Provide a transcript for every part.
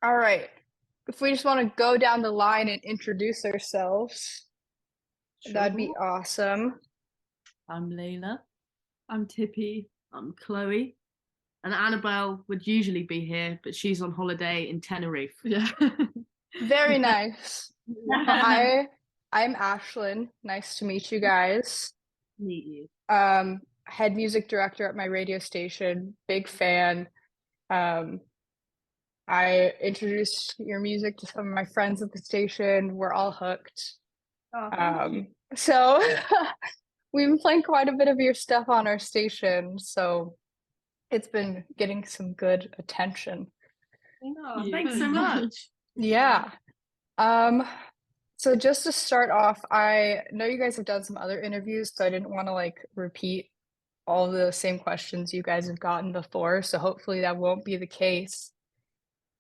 All right. If we just want to go down the line and introduce ourselves, that'd be Sure. awesome. I'm Layla. I'm Tippy. I'm Chloe. And Annabelle would usually be here, but she's on holiday in Tenerife. Yeah. Very nice. Well, I'm Ashlyn. Nice to meet you guys. Meet you. Head music director at my radio station. Big fan. Um, I introduced your music to some of my friends at the station. We're all hooked. Oh, So we've been playing quite a bit of your stuff on our station, so it's been getting some good attention. Oh, thanks so much. Yeah. Um, so just to start off, I know you guys have done some other interviews, so I didn't want to like repeat all the same questions you guys have gotten before, so hopefully that won't be the case.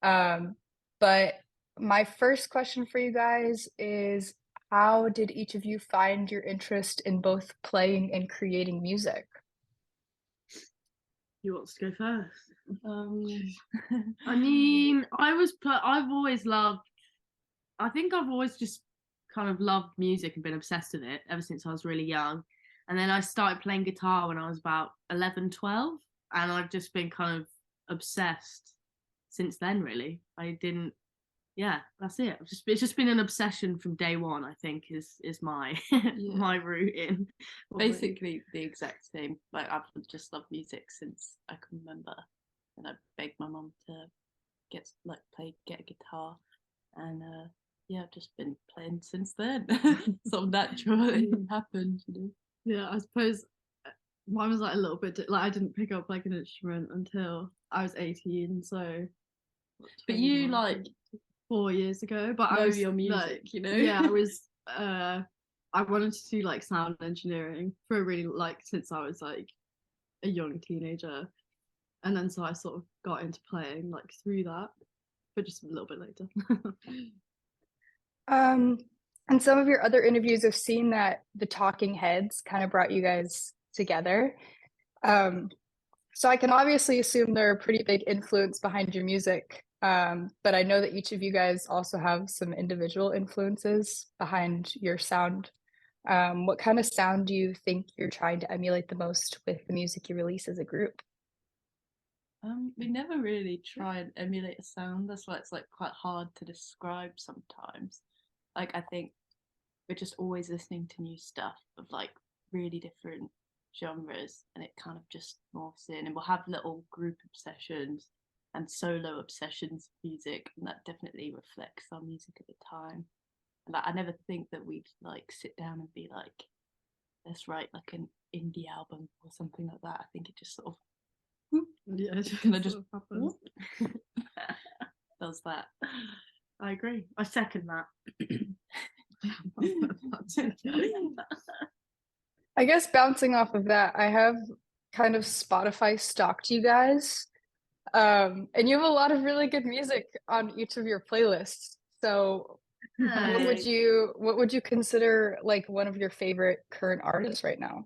Um, but my first question for you guys is how did each of you find your interest in both playing and creating music? You want to go first? Um, I mean, I've always loved, I think I've always just kind of loved music and been obsessed with it ever since I was really young. And then I started playing guitar when I was about 11, 12, and I've just been kind of obsessed since then, really. Yeah, that's it. It's just been an obsession from day one, I think, is my my route in. basically the exact same. Like I've just loved music since I can remember, and I begged my mum to get a guitar, and yeah, I've just been playing since then. Sort of naturally happened, you know. Yeah, I suppose mine was like a little bit like I didn't pick up like an instrument until I was 18, so But you 21, like 4 years ago. But I know was your music, like, you know. yeah, I was I wanted to do like sound engineering for really like since I was like a young teenager. And then so I sort of got into playing like through that, but just a little bit later. Um, and some of your other interviews have seen that the Talking Heads kind of brought you guys together. Um, so I can obviously assume they're a pretty big influence behind your music. But I know that each of you guys also have some individual influences behind your sound. What kind of sound do you think you're trying to emulate the most with the music you release as a group? We never really try and emulate a sound. That's why it's like quite hard to describe sometimes. Like I think we're just always listening to new stuff of like really different genres, and it kind of just morphs in, and we'll have little group obsessions and solo obsessions with music, and that definitely reflects our music at the time. And like, I never think that we'd like sit down and be like, let's write like an indie album or something like that. I think it just sort of Yeah, kind of just happens. does that. I agree. I second that. I guess bouncing off of that, I have kind of Spotify stalked you guys. And you have a lot of really good music on each of your playlists. So what would you consider like one of your favorite current artists right now?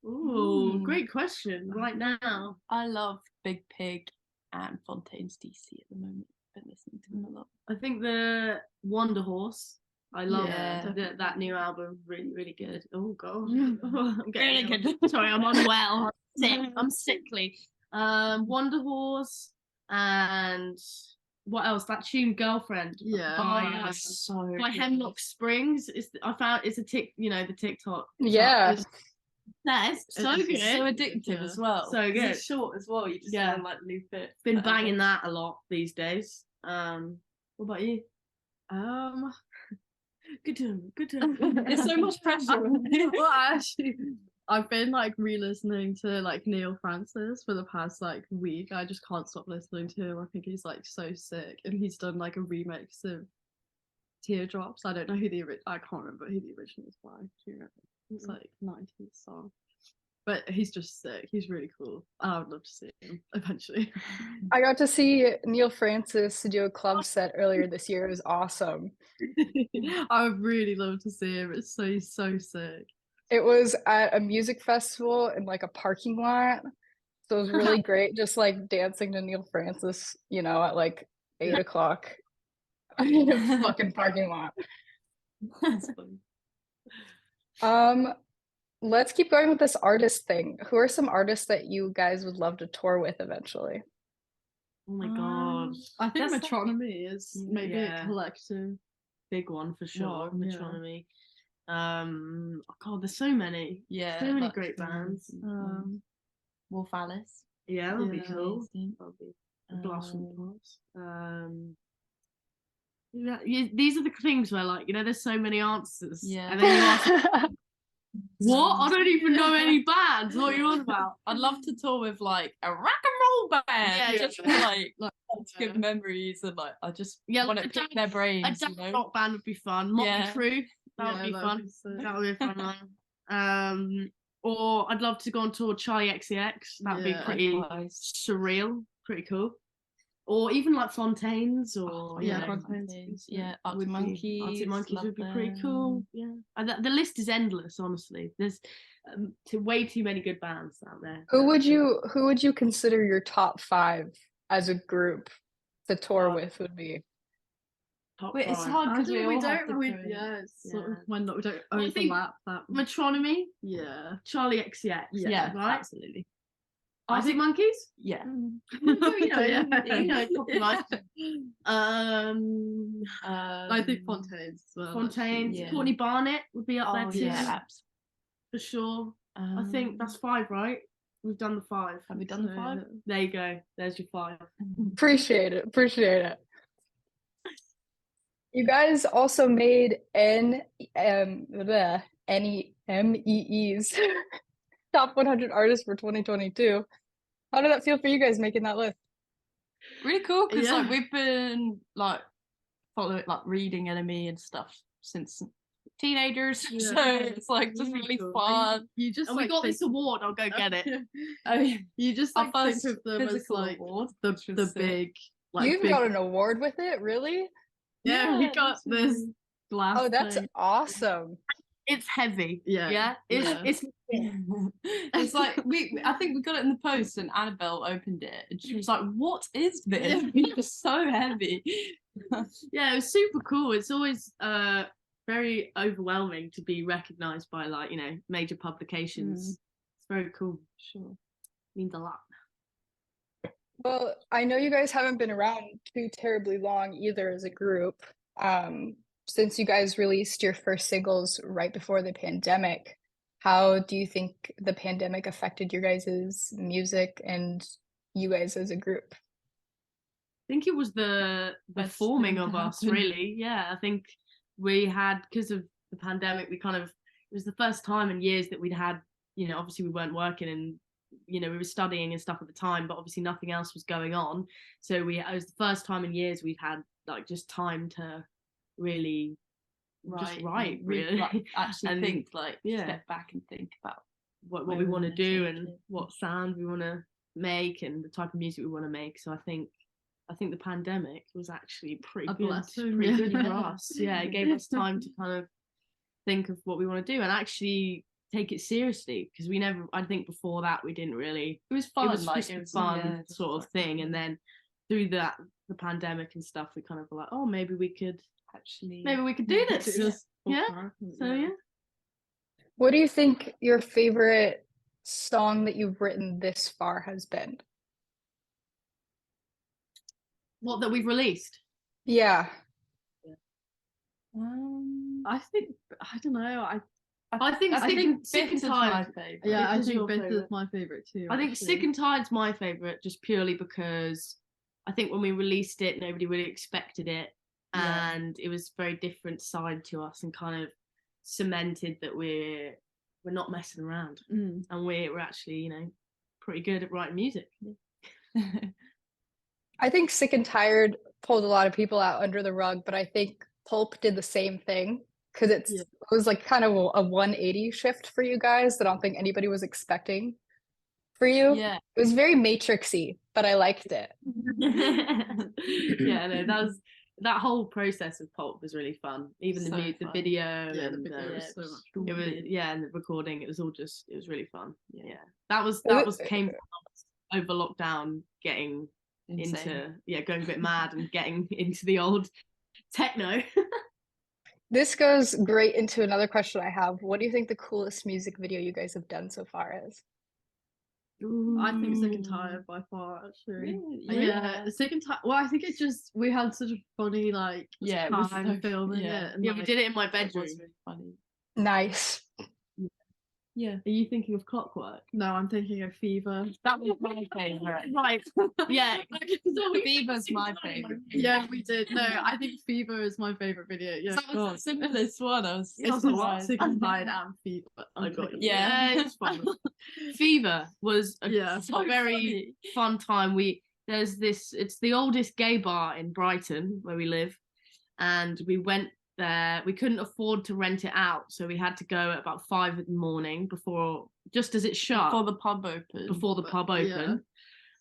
Ooh, great question. Right now, I love Big Pig and Fontaine's DC at the moment. Been listening to them a lot. I think the Wonder Horse. I love Yeah. that new album. Really, really good. Oh god, Mm. I'm getting Really good. Sorry, I'm unwell. I'm sick. I'm sickly. Wonder Horse and what else? That tune "Girlfriend" Yeah. by So by Hemlock Springs. I found it's the TikTok. Yeah. That's so It's good. so addictive Yeah. as well. So 'Cause good. it's short as well. You just Yeah. want to like loop it. Been forever. banging that a lot these days. What about you? Um, Good to There's so much pressure. well, actually, I've been like re-listening to like Neil Francis for the past like week. I just can't stop listening to him. I think he's like so sick, and he's done like a remix of Teardrops. I don't know who I can't remember who the original is by. Do you remember? It's like 90s song. But he's just sick. He's really cool. I would love to see him eventually. I got to see Neil Francis do a club set earlier this year. It was awesome. I would really love to see him. It's so sick. It was at a music festival in like a parking lot. So it was really great just like dancing to Neil Francis, at like 8 o'clock in a fucking parking lot. That's funny. Let's keep going with this artist thing. Who are some artists that you guys would love to tour with eventually? Oh my god, I think That's Metronomy is maybe Yeah. a collective. big one for sure. Wow, yeah. Metronomy. Oh god, there's so many. Yeah, So many like, great bands. Wolf Alice. Yeah, that'll be Yeah. cool. Amazing. That'll be a blast from the Um, past. Yeah, these are the things where, like, you know, there's so many answers. Yeah. And then you ask, what? I don't even know any bands. What are you on about? I'd love to tour with like a rock and roll band. Yeah, just yeah. for like Yeah. good memories, and like I just Yeah, want like to a pick their A brains. dance You know? rock band would be fun. Motley Yeah. Crue. That would Yeah, be that'd fun. be sick. That would be a fun one. Or I'd love to go on tour with Charlie XCX. That would be Yeah. pretty Nice. surreal, pretty cool. Or even like Fontaines, or Oh, you yeah, know, Fontaines. Yeah, would Arctic be- Monkeys. Arctic Monkeys love would be pretty them. cool. Yeah, and the list is endless. Honestly, there's way too many good bands out there. Who would you consider your top 5 as a group to tour with would be? Top Wait, it's five? hard I because we don't, all we have don't, we, different. yeah, it's sort of Yeah. when we don't Well, I think overlap that. Metronomy, Yeah. Charlie XCX. Yeah, right. absolutely. Arctic Monkeys. Yeah. You know, Yeah. you know, copyright. I think Fontaines as well. Fontaines, Yeah. Courtney Barnett would be up there Oh too, yeah, for sure. I think that's 5, right? We've done the 5. Have we done the 5? There you go. There's your 5. Appreciate it. You guys also made NEMEE's top 100 artists for 2022. How did that feel for you guys making that list? Really cool because Yeah. like we've been like following like reading Enemy and stuff since teenagers, Yeah. so it's like just really Cool. fun. You just And we like got think, this award. I'll go get it. You just Our like first think of them as physical like award, the which was the sick. big like You even big, got an award with it, really? yeah, we got that's really- this glass. Oh, that's thing. awesome. It's heavy. Yeah. It's Yeah. it's It's like I think we got it in the post and Annabelle opened it and she was like, "What is this? It's so heavy." yeah, it was super cool. It's always very overwhelming to be recognized by, like, you know, major publications. It's very cool. Sure. Means a lot. Well, I know you guys haven't been around too terribly long either as a group. Since you guys released your first singles right before the pandemic, how do you think the pandemic affected your guys' music and you guys as a group? I think it was the Best forming thing of to us, happen. really. Yeah, I think we had, because of the pandemic, it was the first time in years that we'd had, you know, obviously we weren't working and, you know, we were studying and stuff at the time, but obviously nothing else was going on. So it was the first time in years we've had like just time to really just write, really. Like, actually And, think, like, yeah. step back and think about what where we we want to wanna do take and it. what sound we want to make and the type of music we want to make. So I think the pandemic was actually pretty A good, blessing, pretty yeah. good for us. Yeah, it gave us time to kind of think of what we want to do and actually take it seriously, because I think before that we didn't really. it was fun. It was like just it a was fun yeah, just sort of like, thing, and then through the pandemic and stuff, we kind of were like, oh, maybe we could actually do this. Yeah. So yeah. What do you think your favorite song that you've written this far has been? What that we've released. Yeah. I think I don't know. I think Sick and Bitter's Tired. my favourite. Yeah, I Bitter's think your Bitter is favourite. my favorite too. I think actually. Sick and Tired's my favourite, just purely because I think when we released it, nobody really expected it, Yeah. and it was a very different side to us, and kind of cemented that we're not messing around, Mm. and we're actually, you know, pretty good at writing music. I think Sick and Tired pulled a lot of people out under the rug, but I think Pulp did the same thing because it was like kind of a 180 shift for you guys that I don't think anybody was expecting for you. Yeah. It was very Matrixy, but I liked it. Yeah, no, that whole process of Pulp was really fun. Even So the fun. video, Yeah, the and video was so much fun. it was, and the recording. It was really fun. Yeah, that Was came from us over lockdown, getting Insane. into going a bit mad and getting into the old techno. This goes great into another question I have. What do you think the coolest music video you guys have done so far is? I think Sick and Tired by far, actually. Really? Yeah, Sick and Tired. Well, I think it's just we had such a funny like Yeah, it was time so- filming yeah. it. And, Yeah, we like, did it in my It bedroom. was really funny. Nice. Yeah. Are you thinking of Clockwork? No, I'm thinking of Fever. That was my favourite. Right. Yeah. Fever's my favourite. Yeah, we did. No, I think Fever is my favorite video. Yeah, That was the simplest one. I was it's surprised. Sick and Tired and Fever. I got you. Yeah. It's fine. Fever was Yeah. a So very fun time. There's this. It's the oldest gay bar in Brighton where we live, and we went there. We couldn't afford to rent it out, so we had to go at about 5 a.m. just as it shut, Before the pub opened. before the pub opened. Yeah.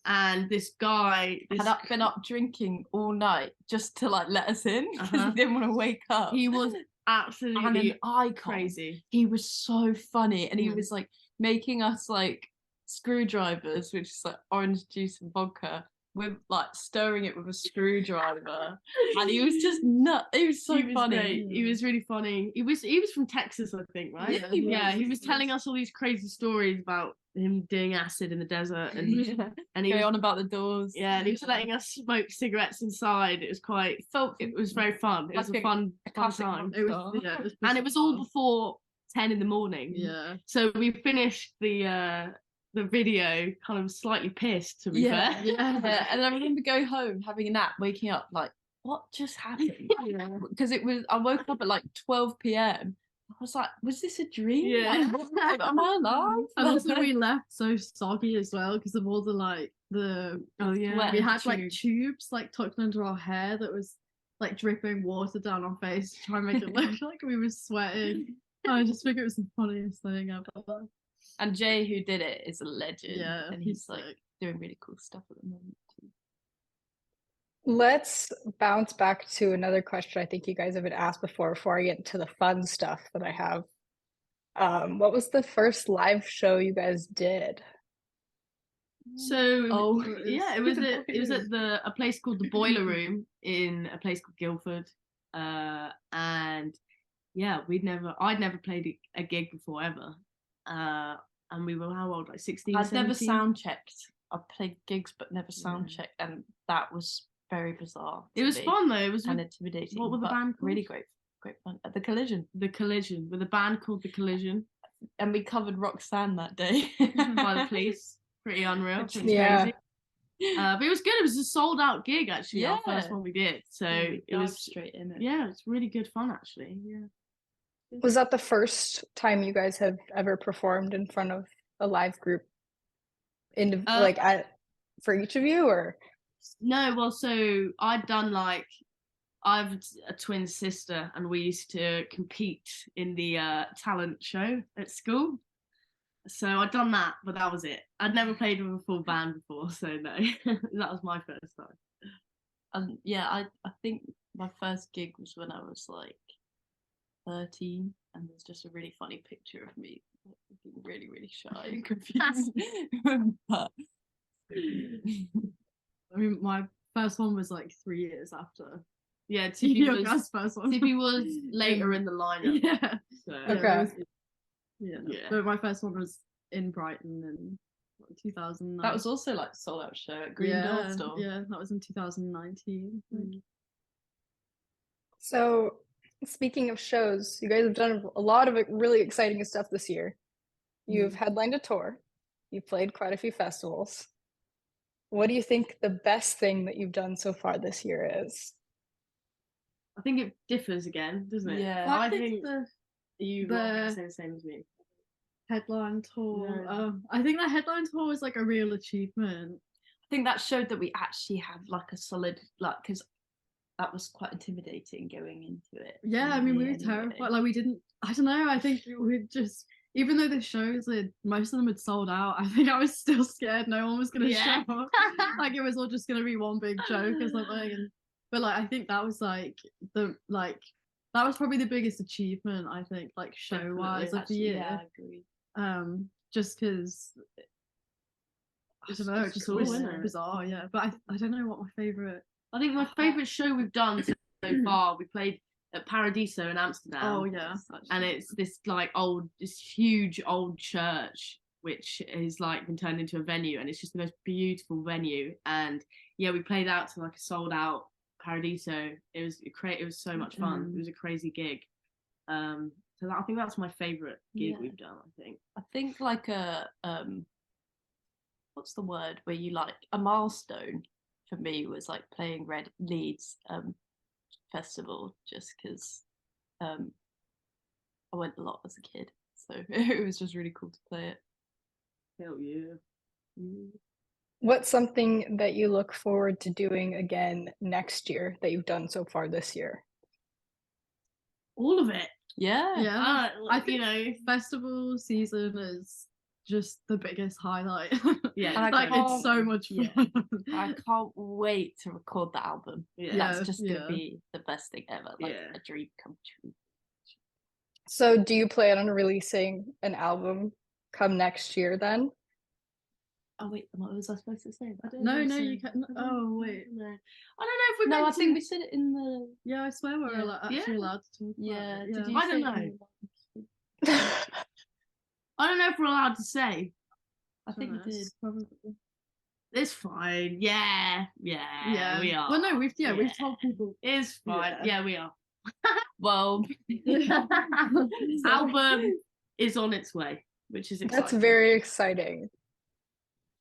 And this guy Had been up drinking all night just to like let us in because Uh-huh. he didn't want to wake up. he was and absolutely an icon. crazy. He was so funny, and he Mm. was like making us like screwdrivers, which is like orange juice and vodka, with like stirring it with a screwdriver, and he was just nut. He was so He was funny. great. He was really funny. He was from Texas, I think, right? Yeah, he Yeah, was. he was telling us all these crazy stories about him doing acid in the desert, and he Going was on about the doors. yeah, and he was letting us smoke cigarettes inside. It was quite Felt it was very fun. It was Like a fun classic time. It was, yeah, And it was all before 10 in the morning. Yeah. So we finished the video kind of slightly pissed, to be Yeah. fair. Yeah, and I remember going home, having a nap, waking up like, what just happened? Because I woke up at like 12 p.m. I was like, was this a dream? Yeah. Like, am I alive? And also we left so soggy as well because of all the like the Oh yeah. Sweat. we had like tubes. tubes like tucked under our hair that was like dripping water down our face to try and make it look like we were sweating. I just think it was the funniest thing ever. And Jay, who did it, is a legend. Yeah, and he's he's like sick. doing really cool stuff at the moment too. Let's bounce back to another question I think you guys have been asked before I get into the fun stuff that I have. What was the first live show you guys did? So Oh, yeah, it was at a place called the Boiler Room in a place called Guildford, and yeah, I'd never played a gig before ever, and we were how old, like 16, I'd never 17? sound checked. I played gigs but never sound checked, and that was very bizarre. It to was me fun though. It was and with intimidating. what was the but band called? Really great fun. At the Collision, The Collision, with a band called The Collision and we covered Roxanne that day by the Police. Pretty unreal. It was Yeah. crazy. But it was good. It was a sold out gig actually. Our first Yeah. one we did, so We it was dived straight in it. yeah, it's really good fun actually. Yeah. Was that the first time you guys have ever performed in front of a live group for each of you, or? No, well, so I've a twin sister, and we used to compete in the talent show at school. So I'd done that, but that was it. I'd never played with a full band before, so no, that was my first time. And yeah, I think my first gig was when I was like 13, and there's just a really funny picture of me looking really, really shy and confused. But I mean, my first one was like 3 years after. Yeah, Tippy Your was guys' first one. later in the lineup. Yeah. So. Okay. Yeah. Yeah. But my first one was in Brighton in 2009. that was also like sold out show at Green yeah, Hill store. Yeah, that was in 2019. So, speaking of shows, you guys have done a lot of really exciting stuff this year. You've headlined a tour. You've played quite a few festivals. What do you think the best thing that you've done so far this year is? I think it differs again, doesn't it? Yeah. I I think think you the- say the same as me. headline tour. Yeah. I think the headline tour was like a real achievement. I think that showed that we actually have like a solid, like, because that was quite intimidating going into it. Yeah, I mean, we were terrified. Like, we didn't. I don't know. I think we just, even though the shows had most of them had sold out, I think I was still scared no one was gonna Yeah. show up. Like, it was all just gonna be one big joke or something. But like, I think that was like that was probably the biggest achievement, I think, like show wise of the year. Yeah, I agree. Just because I don't know, it's just cool, always isn't it? bizarre, yeah. But I don't know what my favourite. I think my favourite show we've done so far, we played at Paradiso in Amsterdam. Oh yeah, And it's this huge old church which is like been turned into a venue, and it's just the most beautiful venue. And yeah, we played out to like a sold out Paradiso. It was so much fun. It was a crazy gig. So I think that's my favorite gig we've done. I think like a what's the word where you like a milestone for me was like playing Red Leeds festival, just because I went a lot as a kid, so it was just really cool to play it. Hell yeah. What's something that you look forward to doing again next year that you've done so far this year? All of it. Yeah. I think festival season is just the biggest highlight. Yeah, like it's so much fun. I can't wait to record the album. Yeah. That's just gonna be the best thing ever, like a dream come true. So do you plan on releasing an album come next year then? Oh wait, what was I supposed to say? No, you can't. Oh wait, no. I don't know if we're No, meant I think to... we said it in the. Yeah, I swear we're actually allowed to talk. Yeah, about it. did you I don't say know. it in I don't know if we're allowed to say. I think you did. Probably. It's fine. Yeah, we are. Well, no, we've told people. It's fine. Yeah, we are. Well, Album is on its way, which is exciting. That's very exciting.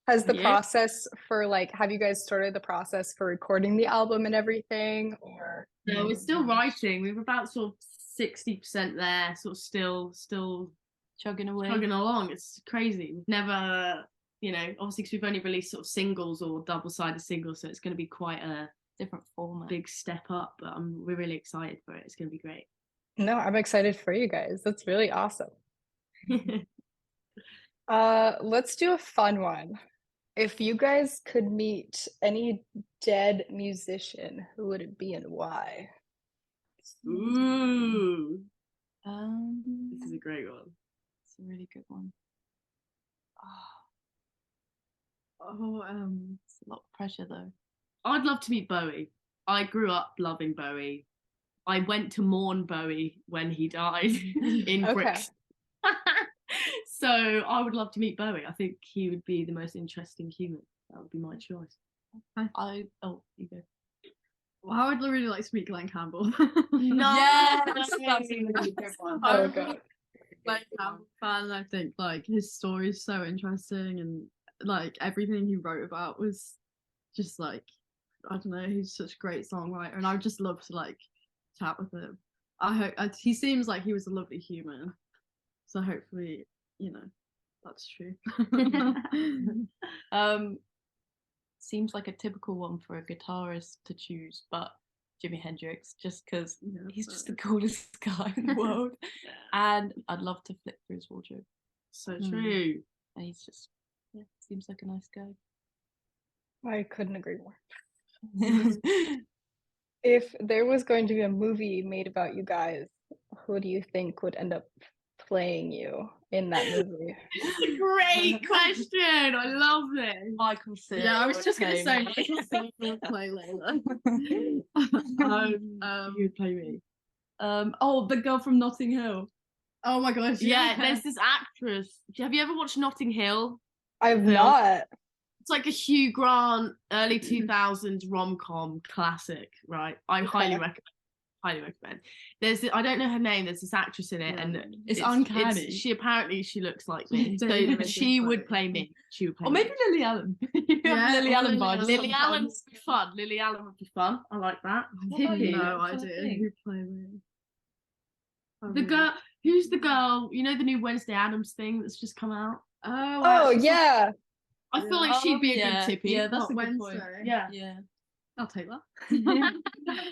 Has the process for have you guys started the process for recording the album and everything, or? No, we're still writing. We're about sort of 60% there, sort of still chugging away. Chugging along. It's crazy. We've never, obviously because we've only released sort of singles or double-sided singles, so it's going to be quite a different format, big step up, but we're really excited for it. It's going to be great. No, I'm excited for you guys. That's really awesome. Let's do a fun one. If you guys could meet any dead musician, who would it be and why? Ooh. This is a great one. It's a really good one. It's a lot of pressure though. I'd love to meet Bowie. I grew up loving Bowie. I went to mourn Bowie when he died in Brixton. So I would love to meet Bowie. I think he would be the most interesting human. That would be my choice. You go. Well, I would really like to meet Glenn Campbell. No, that's a really good one. Oh god. Glenn Campbell fan. I think his story is so interesting, and everything he wrote about was just I don't know. He's such a great songwriter, and I would just love to chat with him. I hope he seems like he was a lovely human. So hopefully, that's true. Seems like a typical one for a guitarist to choose, but Jimi Hendrix, just because he's just the coolest guy in the world. And I'd love to flip through his wardrobe. So true. And he's just, seems like a nice guy. I couldn't agree more. If there was going to be a movie made about you guys, who do you think would end up playing you in that movie? It's a great question. I love it. Michael Cera. Yeah, I was just gonna say Michael Cera would play Layla. You'd play me. The girl from Notting Hill. Oh my gosh. Yeah, there's this actress. Have you ever watched Notting Hill? I've not. It's like a Hugh Grant early 2000s rom-com classic, right? I highly recommend. I don't know her name. There's this actress in it, and it's uncanny. She looks like me, so she would play me. She would play. Or maybe Lily Allen. Lily Allen vibes. Lily Allen would be fun. Lily Allen would be fun. I like that. No idea who'd play me. The girl. Who's the girl? You know the new Wednesday Addams thing that's just come out. Oh yeah. I feel like she'd be a good tippy. Yeah, that's a good Wednesday. point. Yeah. I'll take that.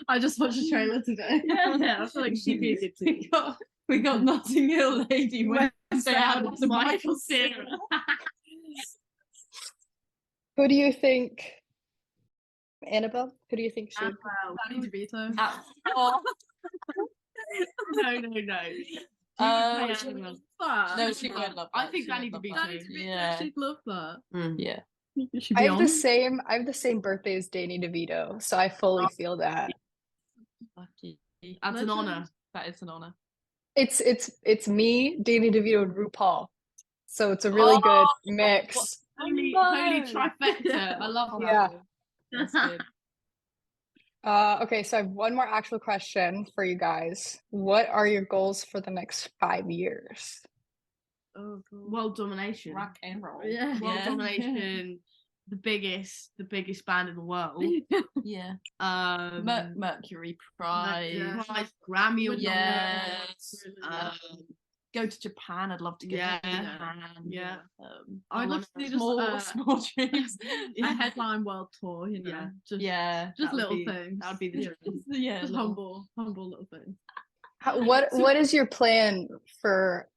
I just watched a trailer today. Yeah, I feel like she'd be a good tippy. We got Notting Hill lady Wednesday Addams and Michael Cera. Who do you think? Annabelle? Who do you think she would? Danny DeVito. No. No, she would love that. I think Danny DeVito. Yeah. She'd love that. Yeah. You should I be have on. the same birthday as Danny DeVito, so I fully feel that. Lucky. That's an Legend. honor. That is an honor. It's me, Danny DeVito, and RuPaul. So it's a really good mix. Holy no. trifecta. I love that. Yeah. That's good. Okay, so I have one more actual question for you guys. What are your goals for the next 5 years? Oh, God. World domination. Rock and roll. Yeah. World domination. The biggest band in the world. Yeah. Mercury Prize. Yeah. Prize, Grammy Awards. Yes. Um, Go to Japan. I'd love to go Yeah. to Japan. yeah. I'd love to do small dreams. a headline world tour, you know. Yeah. Just Yeah. just That would little be- things. that would be the Yeah. dream. Yeah. Just little- humble little things. What is your plan for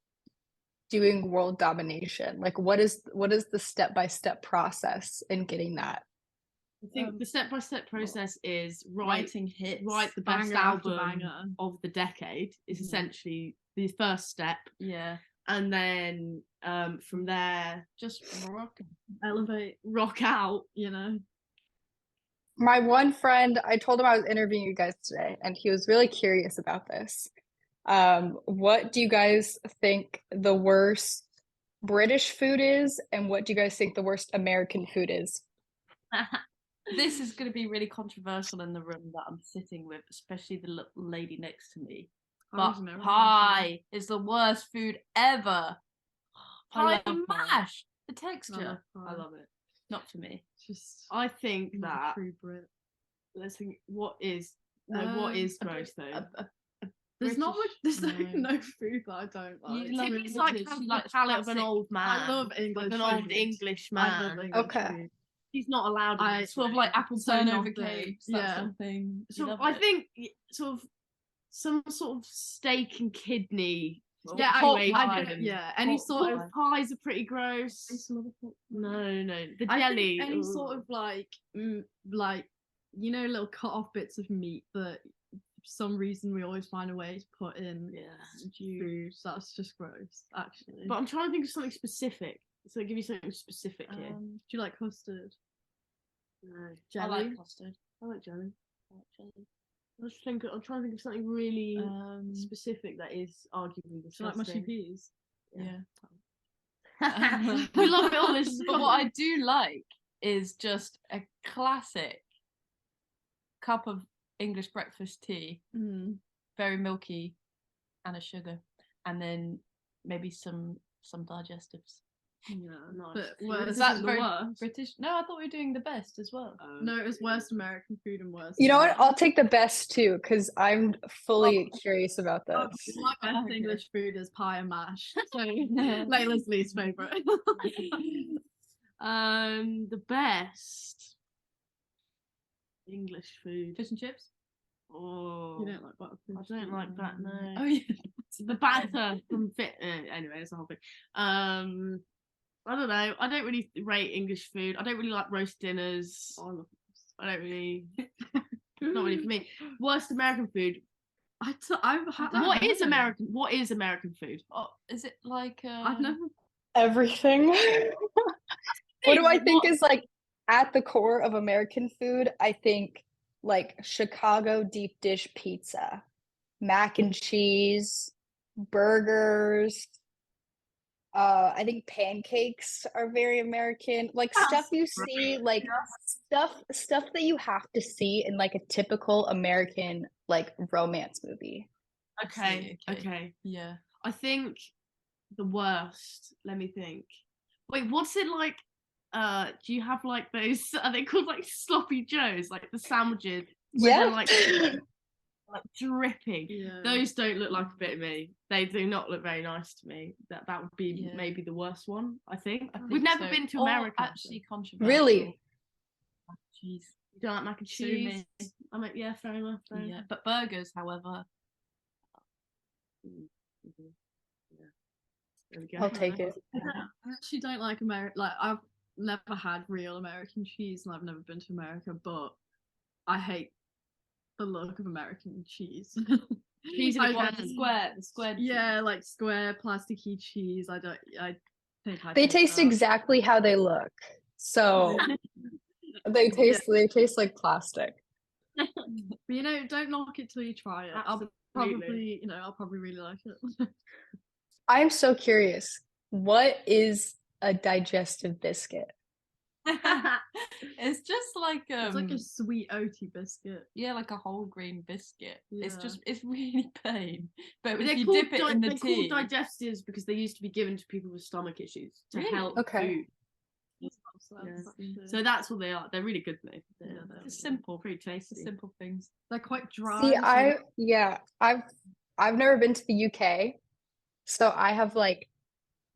doing world domination? Like what is the step-by-step process in getting that? I think the step-by-step process is writing hits. write the best Banger after album banger. of the decade is Mhm. essentially the first step, Yeah. and then from there Just Elevate, rock out. you know. My one friend, I told him I was interviewing you guys today, and he was really curious about this. What do you guys think the worst British food is, and what do you guys think the worst American food is? This is going to be really controversial in the room that I'm sitting with, especially the lady next to me. But Pie's American pie is the worst food ever. I Pie love and pie. mash. The food. texture. I love it. Not for me. Just I think not a that true Brit. let's think what is what Um, is a gross though. There's not much. British- There's no. no food that I don't like. You love Typically, it's it, like British, has you the like palate of an classic- old man. I love English. like an old food. English I man. love English Okay. food. He's not allowed. in I- this Sort of way. like apple So turnover nothing. cakes, that Yeah. sort of thing. You So love I it. think sort of some sort of steak and kidney. Yeah, situation. any Pot sort pie. of. Pies are pretty gross. No, the I jelly. think any ooh. sort of like little cut off bits of meat that for some reason we always find a way to put in food. That's just gross, actually. But I'm trying to think of something specific. So I'll give you something specific here. do you like custard? No. I Jelly? like custard. I like jelly. I like jelly. I'm trying to think of something really Um, specific that is arguably Do you like mushy disgusting. peas? yeah. We love it all. This is But what I do like is just a classic cup of English breakfast tea, Mm. very milky, and a sugar, and then maybe some digestives. Yeah, Nice. but Is worst, that the very worst. British? No, I thought we were doing the best as well. No, it was worst American food and worst. You know what? English. I'll take the best too, because I'm fully curious about Oh, this. my best Okay. English food is pie and mash. So Layla's least favorite. the best English food. Fish and chips. Oh, You don't like butterfish? I don't like that. No. Oh yeah. The batter from fit. Anyway, it's the whole thing. I don't know. I don't really rate English food. I don't really like roast dinners. Oh, I love I don't really. Not really for me. Worst American food. I've had. What is American? What is American food? Oh, is it like? I've never. Everything. What do I think is like at the core of American food? I think like Chicago deep dish pizza, mac and cheese, burgers. I think pancakes are very American. Like stuff you see, like stuff that you have to see in like a typical American like romance movie. Okay. okay. Okay. Yeah. I think the worst. Let me think. Wait, what's it like? Do you have like those? Are they called like sloppy joes? Like the sandwiches? where they're, Yeah. like dripping. Yeah. Those don't look like a bit of me. They do not look very nice to me. That would be Yeah. maybe the worst one. I think. I We've think never so. been to Or America. actually controversial. Really? Cheese. You don't like mac and Sue cheese? me. I mean, yeah, fair enough. Fair Yeah, enough. but burgers, however, Mhm. Yeah. There we go. I'll take it. I actually don't like American. Like I've never had real American cheese, and I've never been to America, but I hate the look of American cheese. Cheese in a I- can. the square. Yeah, like square plasticky cheese. I think I. They hate taste that. exactly how they look. So they taste like plastic. But you know, don't knock it till you try it. I'll probably really like it. I'm so curious. What is a digestive biscuit? It's just like It's like a sweet oaty biscuit. yeah, like a whole grain biscuit. It's Yeah. just it's really plain. But if They're you called dip it in the they're tea, called digestives because they used to be given to people with stomach issues to Really? help Okay. food. So that's what they are. They're really good though. They're it's simple, pretty it's tasty. the simple things. They're quite dry. See, so I've never been to the UK, so I have like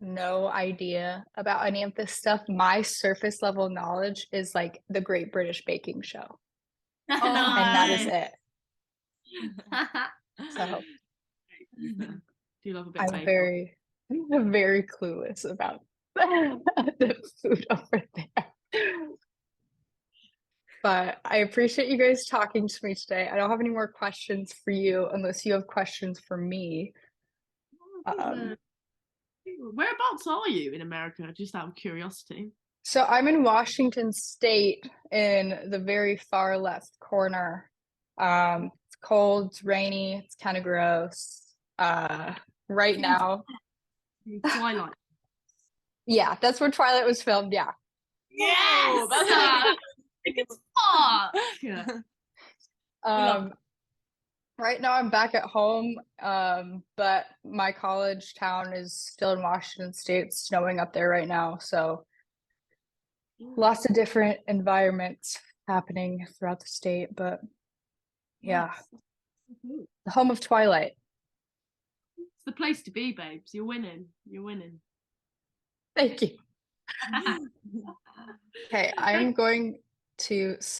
no idea about any of this stuff. My surface level knowledge is like the Great British Baking Show, and that is it. So Do you love a bit of I'm bacon? very clueless about the food over there. But I appreciate you guys talking to me today. I don't have any more questions for you unless you have questions for me. Whereabouts are you in America? Just out of curiosity. So I'm in Washington State in the very far left corner. It's cold, it's rainy, it's kind of gross. Right now, Twilight. yeah, that's where Twilight was filmed. Yeah. Yes! It's fuck! Right now I'm back at home, but my college town is still in Washington State. It's snowing up there right now, so lots of different environments happening throughout the state. But yeah, the home of Twilight. It's the place to be, babes. You're winning. You're winning. Thank you. Okay, I'm going to